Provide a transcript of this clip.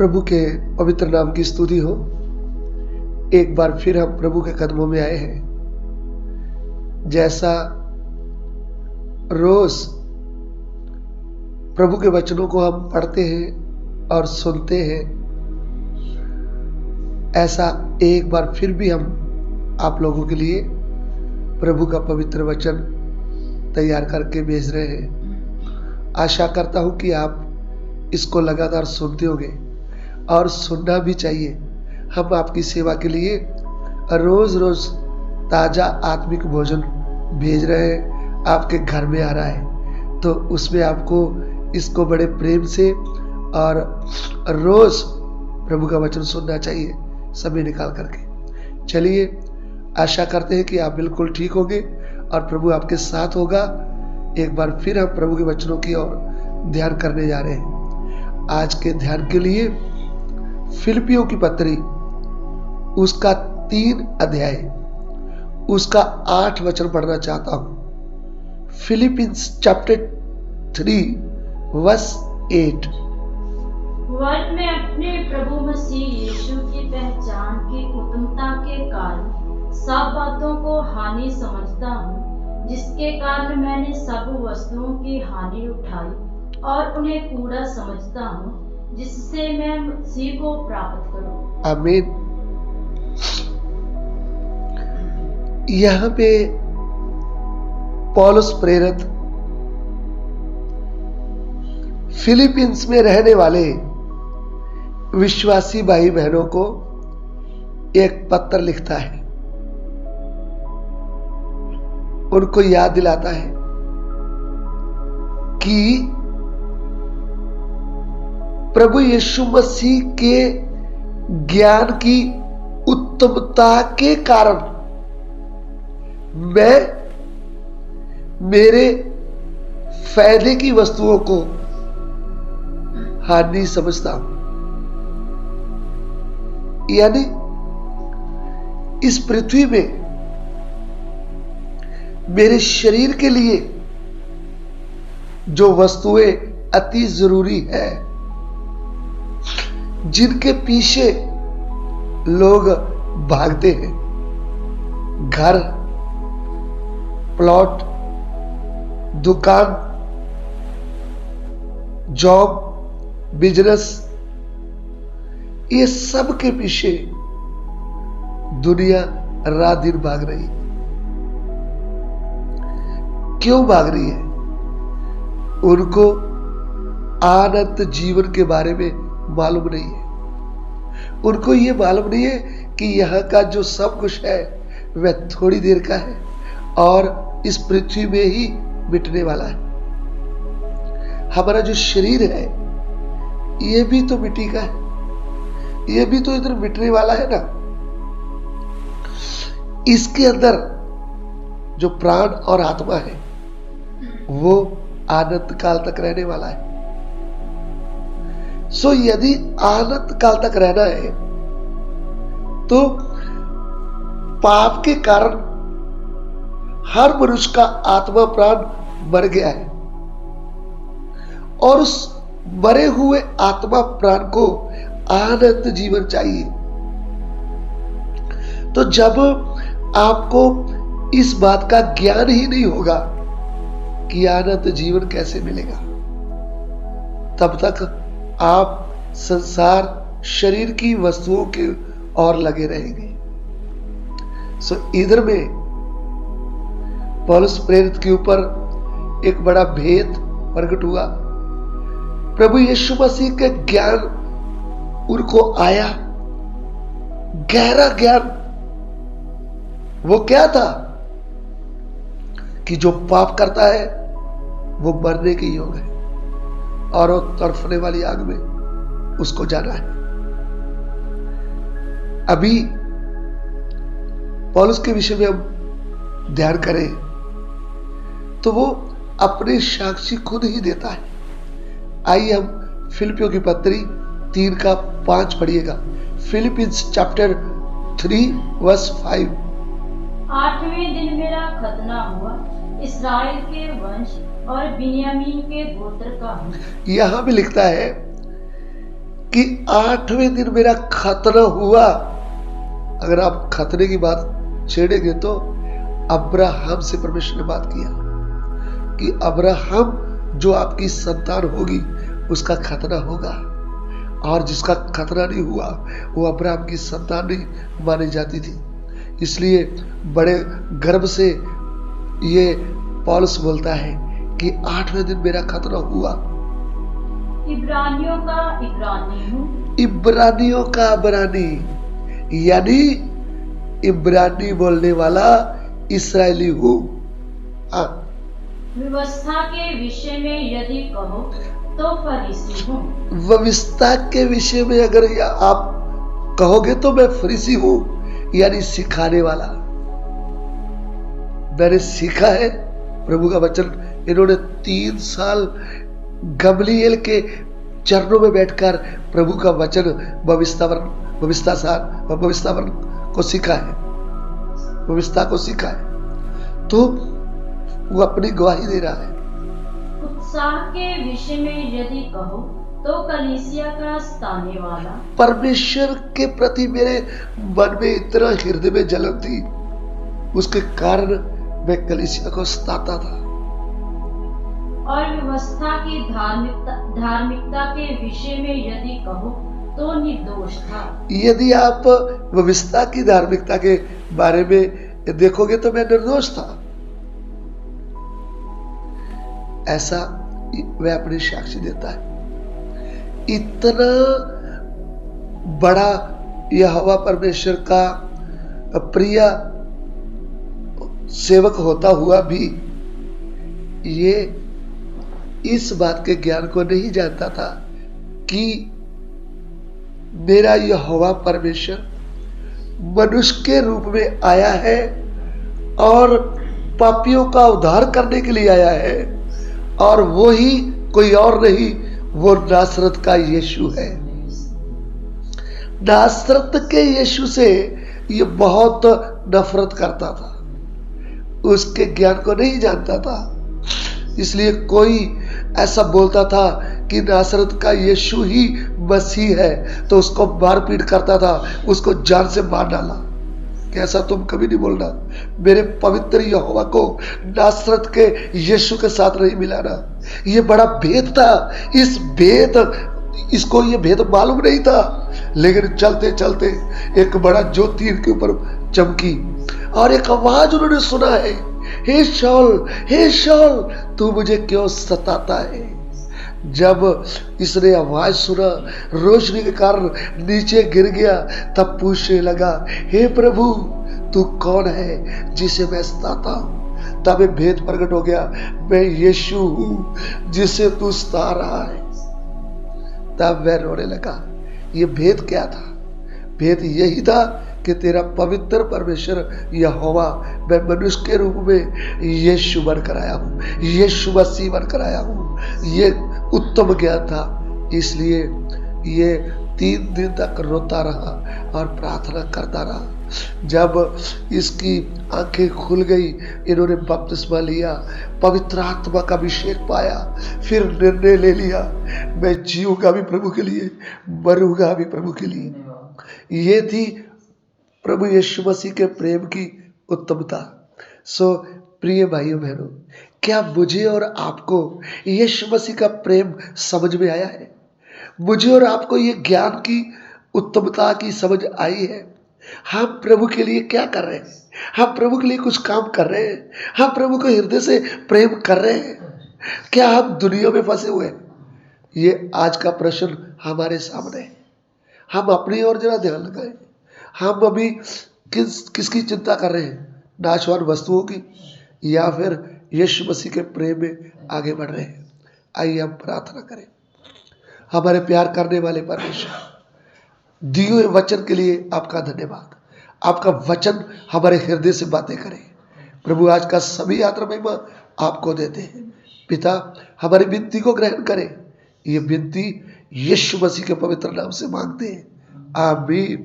प्रभु के पवित्र नाम की स्तुति हो। एक बार फिर हम प्रभु के कदमों में आए हैं। जैसा रोज प्रभु के वचनों को हम पढ़ते हैं और सुनते हैं, ऐसा एक बार फिर भी हम आप लोगों के लिए प्रभु का पवित्र वचन तैयार करके भेज रहे हैं। आशा करता हूं कि आप इसको लगातार सुनते होंगे और सुनना भी चाहिए। हम आपकी सेवा के लिए रोज रोज ताजा आत्मिक भोजन भेज रहे हैं, आपके घर में आ रहा है, तो उसमें आपको इसको बड़े प्रेम से और रोज प्रभु का वचन सुनना चाहिए, समय निकाल करके। चलिए, आशा करते हैं कि आप बिल्कुल ठीक होंगे और प्रभु आपके साथ होगा। एक बार फिर हम प्रभु के वचनों की ओर ध्यान करने जा रहे हैं। आज के ध्यान के लिए फिलिपियों की पत्री उसका 3 अध्याय उसका 8 वचन पढ़ना चाहता हूं। Philippians chapter 3 verse 8। वर्ग में अपने प्रभु मसीह यीशु की पहचान की उत्तमता के कारण सब बातों को हानि समझता हूँ, जिसके कारण मैंने सब वस्तुओं की हानि उठाई और उन्हें कूड़ा समझता हूँ, जिससे मैं मसीह को प्राप्त करूं। आमीन। यहाँ पे पौलुस प्रेरित फिलीपींस में रहने वाले विश्वासी भाई बहनों को एक पत्र लिखता है। उनको याद दिलाता है कि प्रभु यीशु मसीह के ज्ञान की उत्तमता के कारण मैं मेरे फायदे की वस्तुओं को हानि समझता हूं। यानी इस पृथ्वी में मेरे शरीर के लिए जो वस्तुएं अति जरूरी है, जिनके पीछे लोग भागते हैं, घर, प्लॉट, दुकान, जॉब, बिजनेस, ये सब के पीछे दुनिया रात दिन भाग रही है। क्यों भाग रही है? उनको अनंत जीवन के बारे में मालूम नहीं है। उनको ये मालूम नहीं है कि यहाँ का जो सब कुछ है वह थोड़ी देर का है और इस पृथ्वी में ही मिटने वाला है। हमारा जो शरीर है ये भी तो मिट्टी का है, ये भी तो इधर मिटने वाला है ना। इसके अंदर जो प्राण और आत्मा है वो अनंत काल तक रहने वाला है। सो यदि अनंत काल तक रहना है तो पाप के कारण हर मनुष्य का आत्मा प्राण मर गया है और उस मरे हुए आत्मा प्राण को अनंत जीवन चाहिए। तो जब आपको इस बात का ज्ञान ही नहीं होगा कि अनंत जीवन कैसे मिलेगा, तब तक आप संसार शरीर की वस्तुओं के ओर लगे रहेंगे। सो इधर में पौलुस प्रेरित के ऊपर एक बड़ा भेद प्रकट हुआ। प्रभु यीशु मसीह का ज्ञान उनको आया, गहरा ज्ञान। वो क्या था कि जो पाप करता है वो मरने के योग है और वो तड़फने वाली आग में उसको जाना है। अभी पौलुस के विषय में हम ध्यान करें तो वो अपने साक्षी खुद ही देता है। आइए हम फिलिपियों की पत्री 3 का 5 पढ़िएगा। Philippians chapter 3 verse 5। 8वें दिन मेरा खतना हुआ, इस्राएल के वंश और बिन्यामीन के गोत्र का हूँ। यहां भी लिखता है कि 8वें दिन मेरा खतना हुआ। अगर आप खतने की बात छेड़ेंगे तो अब्राहम से परमेश्वर ने बात किया कि अब्राहम जो आपकी संतान होगी उसका खतना होगा, और जिसका खतना नहीं हुआ वो अब्राहम की संतान नहीं मानी जाती थी। इसलिए बड़े गर्व से ये पौलुस बोलता है कि 8वें दिन मेरा खतना हुआ। इब्रानियों का इब्रानी हूँ, इब्रानियों का इब्रानी, यानी इब्रानी बोलने वाला इस्राएली हूँ। हाँ, व्यवस्था के विषय में यदि कहो तो फरीसी हूँ। व्यवस्था के विषय में अगर आप कहोगे तो मैं फरीसी हूँ, यानी सिखाने वाला। मैंने सीखा है प्रभु का वचन। इन्होंने 3 साल गमलीएल के चरणों में बैठकर प्रभु का वचन भविष्यवाणी को सीखा है, व्यवस्था को सीखा है, तो वो अपनी गवाही दे रहा है। उत्साह के विषय में यदि कहो तो कलीसिया का सताने वाला। परमेश्वर के प्रति मेरे मन में इतना हृदय में जलन थी, उसके कारण मैं कलीसिया को सताता था। और व्यवस्था की धार्मिकता के विषय में यदि कहो तो निर्दोष था। यदि आप व्यवस्था की धार्मिकता के बारे में देखोगे तो मैं निर्दोष था। ऐसा वह अपनी साक्षी देता है। इतना बड़ा यहोवा परमेश्वर का प्रिय सेवक होता हुआ भी ये इस बात के ज्ञान को नहीं जानता था कि मेरा यहोवा परमेश्वर मनुष्य के रूप में आया है और पापियों का उद्धार करने के लिए आया है, और वो ही कोई और नहीं, वो नासरत का यीशु है। नासरत के यीशु से ये बहुत नफरत करता था, उसके ज्ञान को नहीं जानता था। इसलिए कोई ऐसा बोलता था कि नासरत का यीशु ही मसीह है तो उसको मारपीट करता था, उसको जान से मार डाला। कैसा तुम कभी नहीं बोलना, मेरे पवित्र यहोवा को नासरत के यीशु के साथ नहीं मिलाना। ये बड़ा भेद था, इसको ये भेद मालूम नहीं था, लेकिन चलते चलते एक बड़ा ज्योति इनके ऊपर चमकी और एक आवाज उन्होंने सुना है, हे शौल तू मुझे क्यों सताता है। जब इसने आवाज सुना, रोशनी के कारण नीचे गिर गया, तब पूछने लगा, हे प्रभु तू कौन है जिसे मैं सताता हूं। तब एक भेद प्रकट हो गया, मैं यीशु हूं जिसे तू सता रहा है। तब वह रोने लगा। ये भेद क्या था? भेद यही था कि तेरा पवित्र परमेश्वर यहोवा मैं मनुष्य के रूप में यीशु बनकर आया हूँ, यीशु मसीह बनकर आया हूँ। ये उत्तम ज्ञान था। इसलिए ये 3 दिन तक रोता रहा और प्रार्थना करता रहा। जब इसकी आंखें खुल गई, इन्होंने बपतिस्मा लिया, पवित्र आत्मा का अभिषेक पाया, फिर निर्णय ले लिया, मैं जीऊंगा भी प्रभु के लिए, मरूंगा भी प्रभु के लिए। ये थी प्रभु यीशु मसीह के प्रेम की उत्तमता। सो प्रिय भाइयों बहनों, क्या मुझे और आपको यीशु मसीह का प्रेम समझ में आया है? मुझे और आपको ये ज्ञान की उत्तमता की समझ आई है? हम प्रभु के लिए क्या कर रहे हैं? हम प्रभु के लिए कुछ काम कर रहे हैं? हम प्रभु को हृदय से प्रेम कर रहे हैं? क्या हम दुनिया में फंसे हुए हैं? ये आज का प्रश्न हमारे सामने है। हम अपनी ओर जरा ध्यान लगाएं। हम अभी किसकी चिंता कर रहे हैं? नाशवान वस्तुओं की, या फिर यीशु मसीह के प्रेम में आगे बढ़ रहे हैं? आइए हम प्रार्थना करें। हमारे प्यार करने वाले परमेश्वर, दिए हुए वचन के लिए आपका धन्यवाद। आपका वचन हमारे हृदय से बातें करे। प्रभु आज का सभी यात्रा महिमा आपको देते हैं। पिता, हमारी विनती को ग्रहण करें। ये विनती यीशु मसीह के पवित्र नाम से मांगते हैं, आमीन।